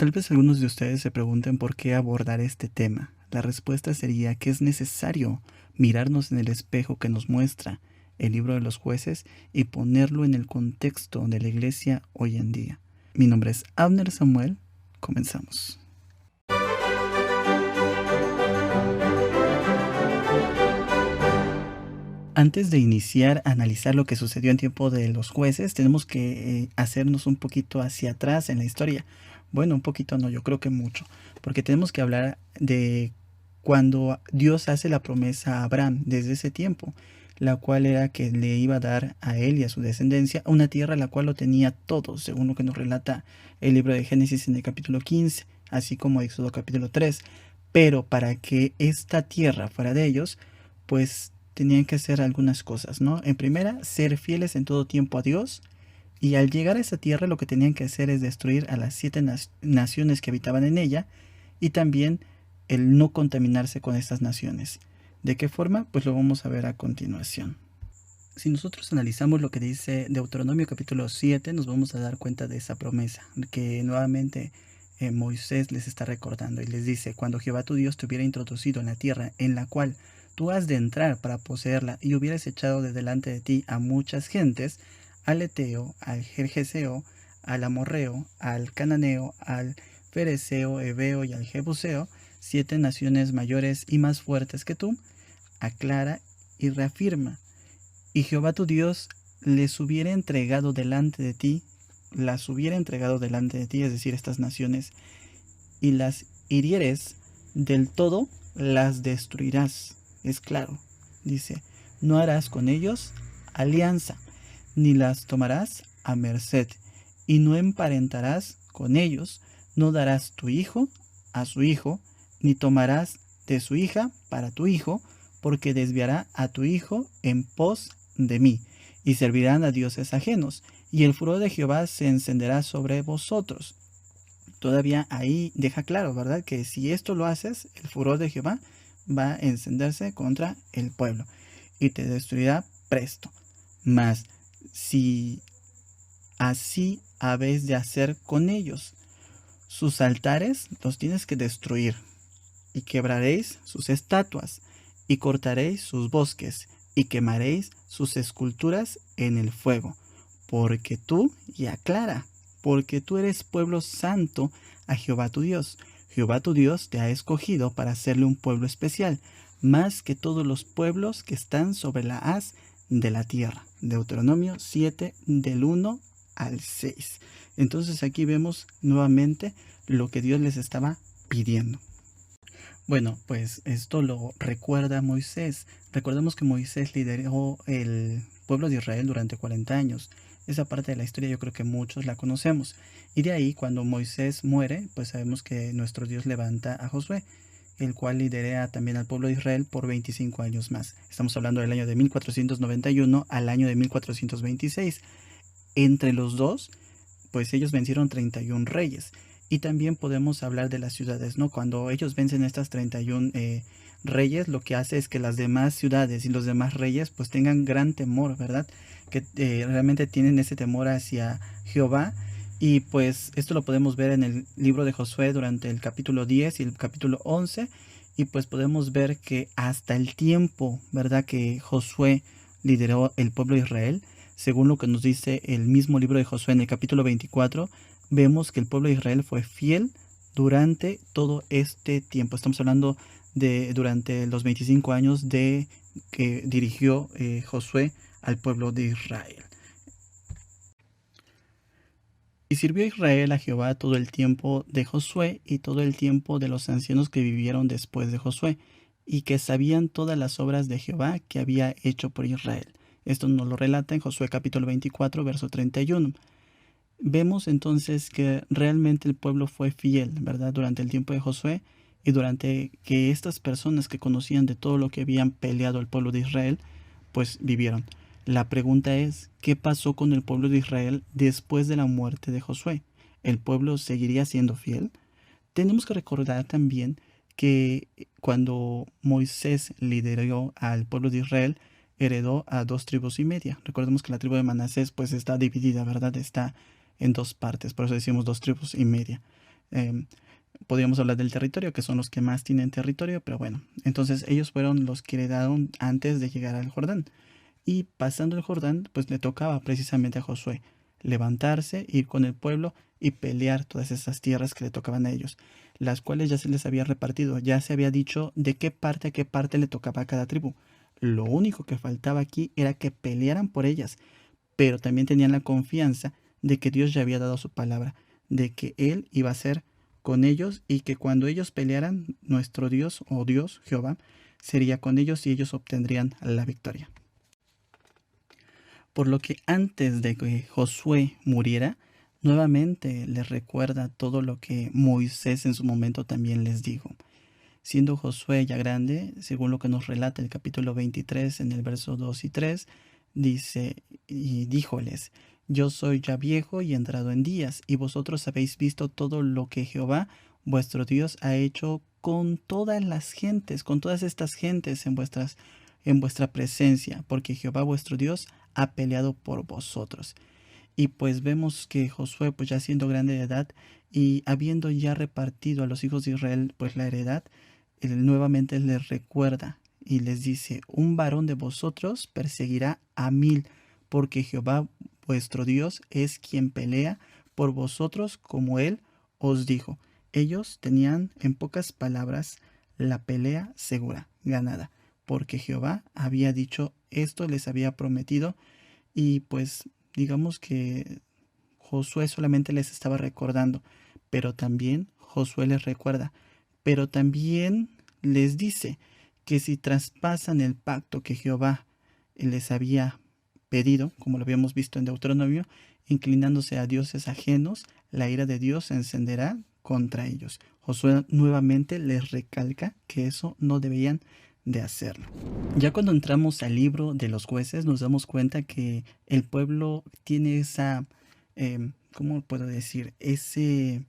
Tal vez algunos de ustedes se pregunten por qué abordar este tema. La respuesta sería que es necesario mirarnos en el espejo que nos muestra el libro de los jueces y ponerlo en el contexto de la iglesia hoy en día. Mi nombre es Abner Samuel. Comenzamos. Antes de iniciar a analizar lo que sucedió en tiempo de los jueces, tenemos que hacernos un poquito hacia atrás en la historia. Bueno, un poquito no, yo creo que mucho, porque tenemos que hablar de cuando Dios hace la promesa a Abraham desde ese tiempo, la cual era que le iba a dar a él y a su descendencia una tierra la cual lo tenía todo, según lo que nos relata el libro de Génesis en el capítulo 15, así como Éxodo capítulo 3. Pero para que esta tierra fuera de ellos, pues tenían que hacer algunas cosas, ¿no? En primera, ser fieles en todo tiempo a Dios. Y al llegar a esa tierra lo que tenían que hacer es destruir a las 7 naciones que habitaban en ella y también el no contaminarse con estas naciones. ¿De qué forma? Pues lo vamos a ver a continuación. Si nosotros analizamos lo que dice Deuteronomio capítulo 7, nos vamos a dar cuenta de esa promesa, que nuevamente Moisés les está recordando y les dice: cuando Jehová tu Dios te hubiera introducido en la tierra en la cual tú has de entrar para poseerla y hubieras echado de delante de ti a muchas gentes, al Eteo, al Gergeseo, al Amorreo, al Cananeo, al Fereceo, Heveo y al Jebuseo, 7 naciones mayores y más fuertes que tú, aclara y reafirma. Y Jehová tu Dios les hubiera entregado delante de ti, las hubiera entregado delante de ti, es decir, estas naciones, y las hirieres del todo, las destruirás. Es claro, dice, no harás con ellos alianza, ni las tomarás a merced, y no emparentarás con ellos, no darás tu hijo a su hijo, ni tomarás de su hija para tu hijo, porque desviará a tu hijo en pos de mí, y servirán a dioses ajenos, y el furor de Jehová se encenderá sobre vosotros. Todavía ahí deja claro, ¿verdad? Que si esto lo haces, el furor de Jehová va a encenderse contra el pueblo y te destruirá presto. Mas si así habéis de hacer con ellos, sus altares los tienes que destruir, y quebraréis sus estatuas, y cortaréis sus bosques, y quemaréis sus esculturas en el fuego, porque tú, y aclara, porque tú eres pueblo santo a Jehová tu Dios. Jehová tu Dios te ha escogido para hacerle un pueblo especial, más que todos los pueblos que están sobre la haz de la tierra. Deuteronomio 7, del 1 al 6. Entonces aquí vemos nuevamente lo que Dios les estaba pidiendo. Bueno, pues esto lo recuerda Moisés. Recordemos que Moisés lideró el pueblo de Israel durante 40 años. Esa parte de la historia yo creo que muchos la conocemos. Y de ahí, cuando Moisés muere, pues sabemos que nuestro Dios levanta a Josué, el cual lidera también al pueblo de Israel por 25 años más. Estamos hablando del año de 1491 al año de 1426. Entre los dos, pues ellos vencieron 31 reyes. Y también podemos hablar de las ciudades, ¿no? Cuando ellos vencen estas 31 reyes, lo que hace es que las demás ciudades y los demás reyes pues tengan gran temor, ¿verdad? Que realmente tienen ese temor hacia Jehová. Y pues esto lo podemos ver en el libro de Josué durante el capítulo 10 y el capítulo 11. Y pues podemos ver que hasta el tiempo, ¿verdad?, que Josué lideró el pueblo de Israel, según lo que nos dice el mismo libro de Josué en el capítulo 24, vemos que el pueblo de Israel fue fiel durante todo este tiempo. Estamos hablando de durante los 25 años de que dirigió Josué al pueblo de Israel. Y sirvió Israel a Jehová todo el tiempo de Josué y todo el tiempo de los ancianos que vivieron después de Josué, y que sabían todas las obras de Jehová que había hecho por Israel. Esto nos lo relata en Josué capítulo 24, verso 31. Vemos entonces que realmente el pueblo fue fiel, ¿verdad?, durante el tiempo de Josué, y durante que estas personas que conocían de todo lo que habían peleado el pueblo de Israel, pues vivieron. La pregunta es, ¿qué pasó con el pueblo de Israel después de la muerte de Josué? ¿El pueblo seguiría siendo fiel? Tenemos que recordar también que cuando Moisés lideró al pueblo de Israel, heredó a 2 tribus y media. Recordemos que la tribu de Manasés pues está dividida, ¿verdad? Está en 2 partes, por eso decimos 2 tribus y media. em, podríamos hablar del territorio, que son los que más tienen territorio, pero bueno, entonces ellos fueron los que heredaron antes de llegar al Jordán. Y pasando el Jordán, pues le tocaba precisamente a Josué levantarse, ir con el pueblo y pelear todas esas tierras que le tocaban a ellos, las cuales ya se les había repartido, ya se había dicho de qué parte a qué parte le tocaba a cada tribu. Lo único que faltaba aquí era que pelearan por ellas, pero también tenían la confianza de que Dios ya había dado su palabra, de que Él iba a ser con ellos y que cuando ellos pelearan, nuestro Dios o Dios, Jehová, sería con ellos y ellos obtendrían la victoria. Por lo que antes de que Josué muriera, nuevamente les recuerda todo lo que Moisés en su momento también les dijo. Siendo Josué ya grande, según lo que nos relata el capítulo 23 en el verso 2 y 3, dice, y díjoles, yo soy ya viejo y entrado en días, y vosotros habéis visto todo lo que Jehová, vuestro Dios, ha hecho con todas las gentes, con todas estas gentes en vuestra presencia, porque Jehová vuestro Dios ha peleado por vosotros. Y pues vemos que Josué, pues ya siendo grande de edad y habiendo ya repartido a los hijos de Israel pues la heredad, él nuevamente les recuerda y les dice, un varón de vosotros perseguirá a 1000, porque Jehová vuestro Dios es quien pelea por vosotros como él os dijo. Ellos tenían, en pocas palabras, la pelea segura, ganada, porque Jehová había dicho esto, les había prometido, y pues digamos que Josué solamente les estaba recordando, pero también Josué les recuerda, pero también les dice que si traspasan el pacto que Jehová les había pedido, como lo habíamos visto en Deuteronomio, inclinándose a dioses ajenos, la ira de Dios se encenderá contra ellos. Josué nuevamente les recalca que eso no debían de hacerlo. Ya cuando entramos al libro de los jueces nos damos cuenta que el pueblo tiene esa, ¿cómo puedo decir? Ese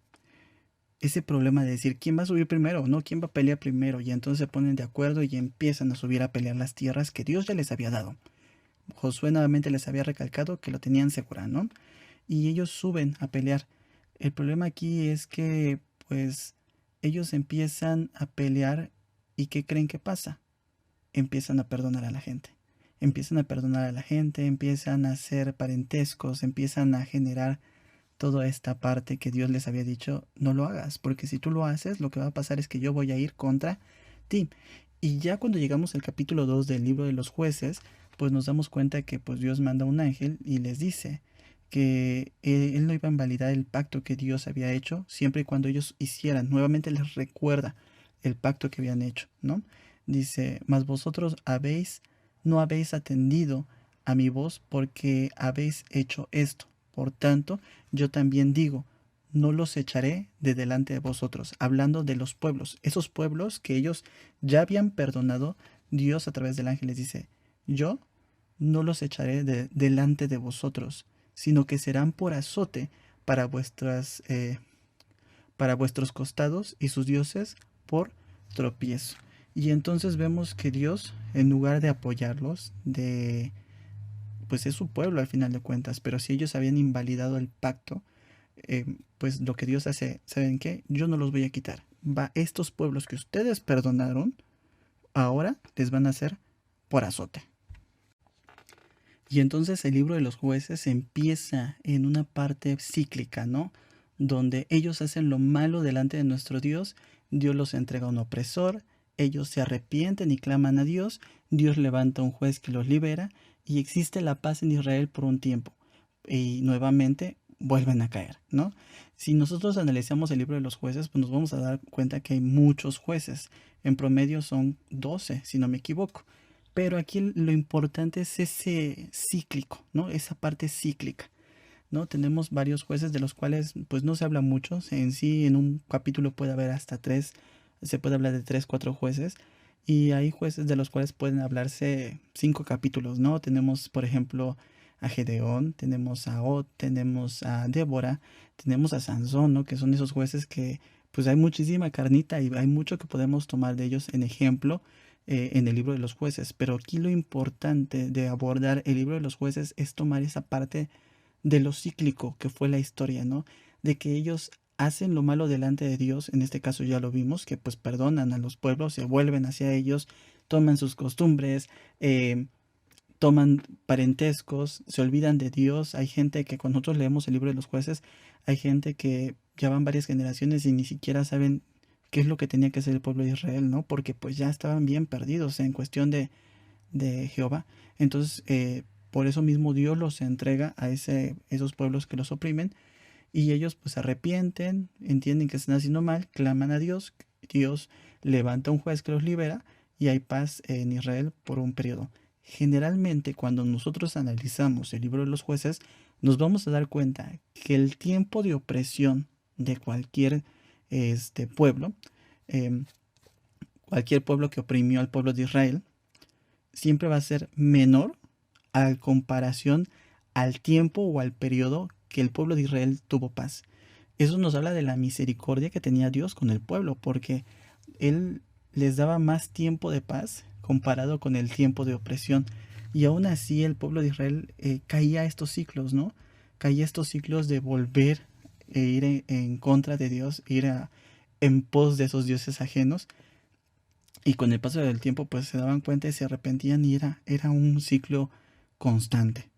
problema de decir quién va a subir primero, ¿no? ¿Quién va a pelear primero? Y entonces se ponen de acuerdo y empiezan a subir a pelear las tierras que Dios ya les había dado. Josué nuevamente les había recalcado que lo tenían segura, ¿no? Y ellos suben a pelear. El problema aquí es que, pues, ellos empiezan a pelear y ¿qué creen que pasa? Empiezan a perdonar a la gente. Empiezan a perdonar a la gente, empiezan a hacer parentescos, empiezan a generar toda esta parte que Dios les había dicho, no lo hagas, porque si tú lo haces, lo que va a pasar es que yo voy a ir contra ti. Y ya cuando llegamos al capítulo 2 del libro de los jueces, pues nos damos cuenta que pues Dios manda un ángel y les dice que él no iba a invalidar el pacto que Dios había hecho, siempre y cuando ellos hicieran. Nuevamente les recuerda el pacto que habían hecho, ¿no? Dice, mas vosotros no habéis atendido a mi voz porque habéis hecho esto. Por tanto, yo también digo, no los echaré de delante de vosotros, hablando de los pueblos, esos pueblos que ellos ya habían perdonado. Dios a través del ángel les dice, yo no los echaré de delante de vosotros, sino que serán por azote para para vuestros costados y sus dioses por tropiezo. Y entonces vemos que Dios, en lugar de apoyarlos, pues es su pueblo al final de cuentas, pero si ellos habían invalidado el pacto, pues lo que Dios hace, ¿saben qué? Yo no los voy a quitar. Estos pueblos que ustedes perdonaron, ahora les van a hacer por azote. Y entonces el libro de los jueces empieza en una parte cíclica, ¿no? Donde ellos hacen lo malo delante de nuestro Dios, Dios los entrega a un opresor, ellos se arrepienten y claman a Dios, Dios levanta un juez que los libera y existe la paz en Israel por un tiempo. Y nuevamente vuelven a caer, ¿no? Si nosotros analizamos el libro de los jueces, pues nos vamos a dar cuenta que hay muchos jueces. En promedio son 12, si no me equivoco. Pero aquí lo importante es ese cíclico, ¿no? Esa parte cíclica, ¿no? Tenemos varios jueces de los cuales pues no se habla mucho. En sí, en un capítulo puede haber hasta 3, se puede hablar de 3, 4 jueces. Y hay jueces de los cuales pueden hablarse 5 capítulos, ¿no? Tenemos, por ejemplo, a Gedeón, tenemos a Od, tenemos a Débora, tenemos a Sansón, ¿no? Que son esos jueces que pues hay muchísima carnita y hay mucho que podemos tomar de ellos en ejemplo en el libro de los jueces. Pero aquí lo importante de abordar el libro de los jueces es tomar esa parte de lo cíclico que fue la historia, ¿no? De que ellos hacen lo malo delante de Dios, en este caso ya lo vimos, que pues perdonan a los pueblos, se vuelven hacia ellos, toman sus costumbres, eh, toman parentescos, se olvidan de Dios. Hay gente que cuando nosotros leemos el libro de los jueces, hay gente que ya van varias generaciones y ni siquiera saben qué es lo que tenía que hacer el pueblo de Israel, ¿no? Porque pues ya estaban bien perdidos en cuestión de Jehová. Entonces, por eso mismo Dios los entrega a esos pueblos que los oprimen y ellos pues se arrepienten, entienden que están haciendo mal, claman a Dios, Dios levanta un juez que los libera y hay paz en Israel por un periodo. Generalmente cuando nosotros analizamos el libro de los jueces, nos vamos a dar cuenta que el tiempo de opresión de cualquier pueblo, eh, cualquier pueblo que oprimió al pueblo de Israel, siempre va a ser menor a comparación al tiempo o al periodo que el pueblo de Israel tuvo paz. Eso nos habla de la misericordia que tenía Dios con el pueblo, porque Él les daba más tiempo de paz comparado con el tiempo de opresión. Y aún así el pueblo de Israel caía a estos ciclos, ¿no? Caía a estos ciclos de volver e ir en contra de Dios, en pos de esos dioses ajenos. Y con el paso del tiempo pues se daban cuenta y se arrepentían y era un ciclo constante.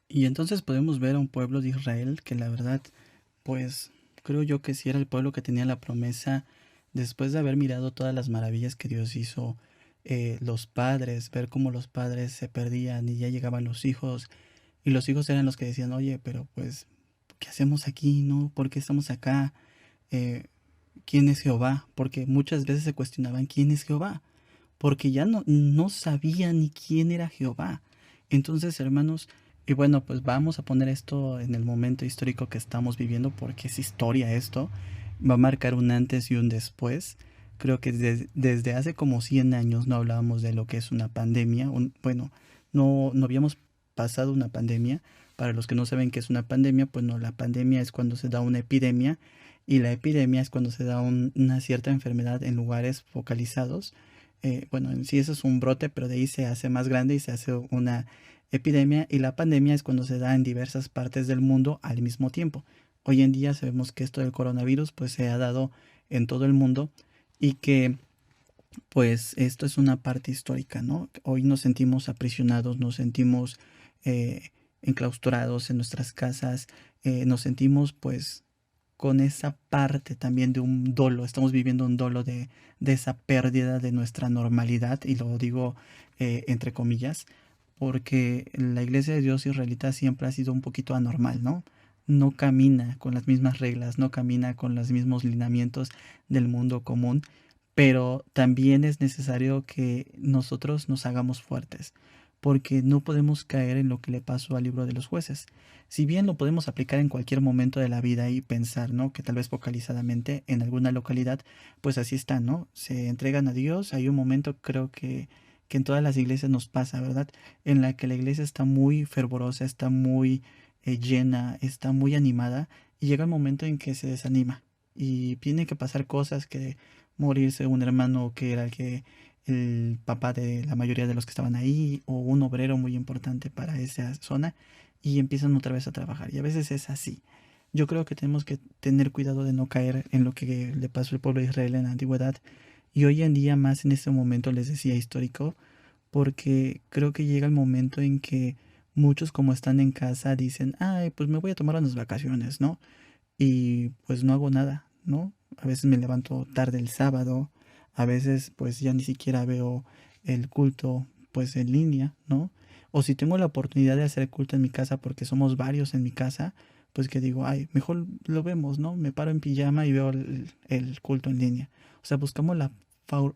Y entonces podemos ver a un pueblo de Israel que la verdad pues creo yo que sí era el pueblo que tenía la promesa después de haber mirado todas las maravillas que Dios hizo, los padres, ver cómo los padres se perdían y ya llegaban los hijos y los hijos eran los que decían, oye, pero pues, ¿qué hacemos aquí? ¿No? ¿Por qué estamos acá? Eh, ¿Quién es Jehová? Porque muchas veces se cuestionaban quién es Jehová, porque ya no sabían ni quién era Jehová. Entonces, hermanos, y bueno, pues vamos a poner esto en el momento histórico que estamos viviendo, porque es historia esto, va a marcar un antes y un después. Creo que desde hace como 100 años no hablábamos de lo que es una pandemia. Bueno, no habíamos pasado una pandemia. Para los que no saben qué es una pandemia, pues no, la pandemia es cuando se da una epidemia y la epidemia es cuando se da una cierta enfermedad en lugares focalizados. Bueno, en sí eso es un brote, pero de ahí se hace más grande y se hace una epidemia y la pandemia es cuando se da en diversas partes del mundo al mismo tiempo. Hoy en día sabemos que esto del coronavirus pues se ha dado en todo el mundo y que pues esto es una parte histórica, ¿no? Hoy nos sentimos aprisionados, nos sentimos enclaustrados en nuestras casas, nos sentimos pues con esa parte también de un dolo, estamos viviendo un dolo de esa pérdida de nuestra normalidad, y lo digo entre comillas, porque la iglesia de Dios israelita siempre ha sido un poquito anormal, ¿no? No camina con las mismas reglas, no camina con los mismos lineamientos del mundo común, pero también es necesario que nosotros nos hagamos fuertes, porque no podemos caer en lo que le pasó al libro de los jueces. Si bien lo podemos aplicar en cualquier momento de la vida y pensar, ¿no? Que tal vez focalizadamente en alguna localidad, pues así está, ¿no? Se entregan a Dios. Hay un momento, creo que en todas las iglesias nos pasa, ¿verdad? En la que la iglesia está muy fervorosa, está muy llena, está muy animada y llega el momento en que se desanima y tiene que pasar cosas, que morirse un hermano que era el papá de la mayoría de los que estaban ahí o un obrero muy importante para esa zona y empiezan otra vez a trabajar. Y a veces es así. Yo creo que tenemos que tener cuidado de no caer en lo que le pasó al pueblo de Israel en la antigüedad y hoy en día más en este momento, les decía, histórico, porque creo que llega el momento en que muchos, como están en casa, dicen, ay, pues me voy a tomar unas vacaciones, ¿no? Y pues no hago nada, ¿no? A veces me levanto tarde el sábado, a veces pues ya ni siquiera veo el culto pues en línea, ¿no? O si tengo la oportunidad de hacer culto en mi casa porque somos varios en mi casa, pues que digo, ay, mejor lo vemos, ¿no? Me paro en pijama y veo el culto en línea. O sea, buscamos la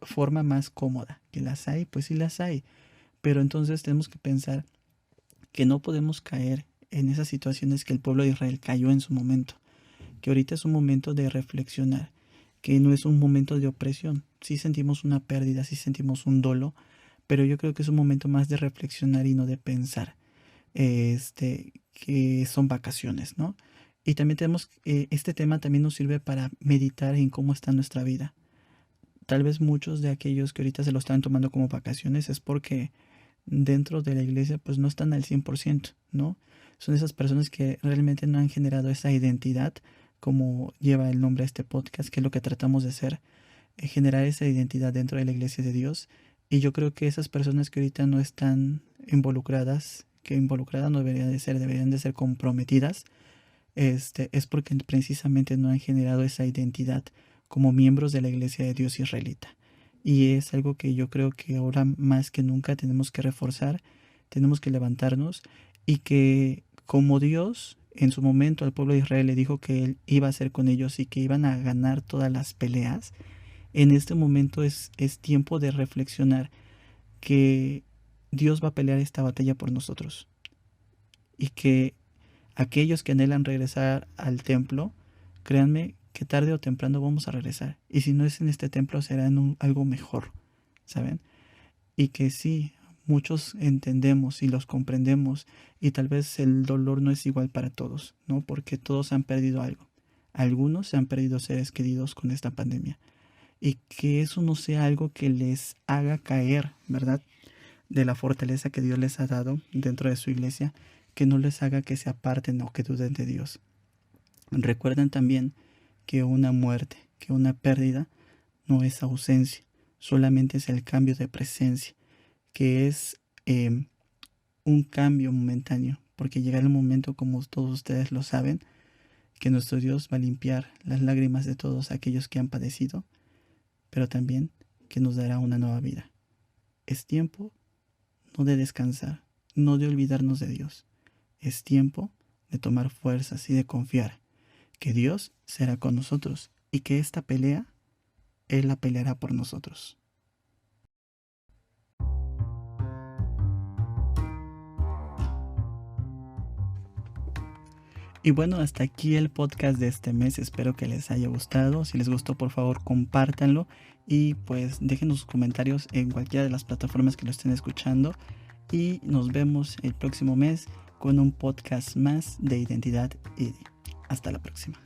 forma más cómoda. ¿Que las hay? Pues sí las hay. Pero entonces tenemos que pensar que no podemos caer en esas situaciones que el pueblo de Israel cayó en su momento, que ahorita es un momento de reflexionar, que no es un momento de opresión. Sí sentimos una pérdida, sí sentimos un dolo, pero yo creo que es un momento más de reflexionar y no de pensar, que son vacaciones, ¿no? Y también este tema también nos sirve para meditar en cómo está nuestra vida. Tal vez muchos de aquellos que ahorita se lo están tomando como vacaciones es porque dentro de la iglesia pues no están al 100%, ¿no? Son esas personas que realmente no han generado esa identidad como lleva el nombre a este podcast, que es lo que tratamos de hacer, generar esa identidad dentro de la iglesia de Dios. Y yo creo que esas personas que ahorita no están involucradas, que involucradas no deberían de ser comprometidas, es porque precisamente no han generado esa identidad como miembros de la iglesia de Dios israelita. Y es algo que yo creo que ahora más que nunca tenemos que reforzar, tenemos que levantarnos, y que como Dios en su momento al pueblo de Israel le dijo que Él iba a ser con ellos y que iban a ganar todas las peleas, en este momento es tiempo de reflexionar que Dios va a pelear esta batalla por nosotros, y que aquellos que anhelan regresar al templo, créanme que tarde o temprano vamos a regresar. Y si no es en este templo, será en algo mejor, ¿saben? Y que sí, muchos entendemos y los comprendemos, y tal vez el dolor no es igual para todos, ¿no? Porque todos han perdido algo. Algunos se han perdido seres queridos con esta pandemia. Y que eso no sea algo que les haga caer, ¿verdad?, de la fortaleza que Dios les ha dado dentro de su iglesia, que no les haga que se aparten o que duden de Dios. Recuerden también que una muerte, que una pérdida, no es ausencia, solamente es el cambio de presencia, que es un cambio momentáneo, porque llegará el momento, como todos ustedes lo saben, que nuestro Dios va a limpiar las lágrimas de todos aquellos que han padecido, pero también que nos dará una nueva vida. Es tiempo no de descansar, no de olvidarnos de Dios. Es tiempo de tomar fuerzas y de confiar que Dios será con nosotros, y que esta pelea Él la peleará por nosotros. Y bueno, hasta aquí el podcast de este mes. Espero que les haya gustado. Si les gustó, por favor, compártanlo, y pues déjenos sus comentarios en cualquiera de las plataformas que lo estén escuchando. Y nos vemos el próximo mes con un podcast más de Identidad ID. Hasta la próxima.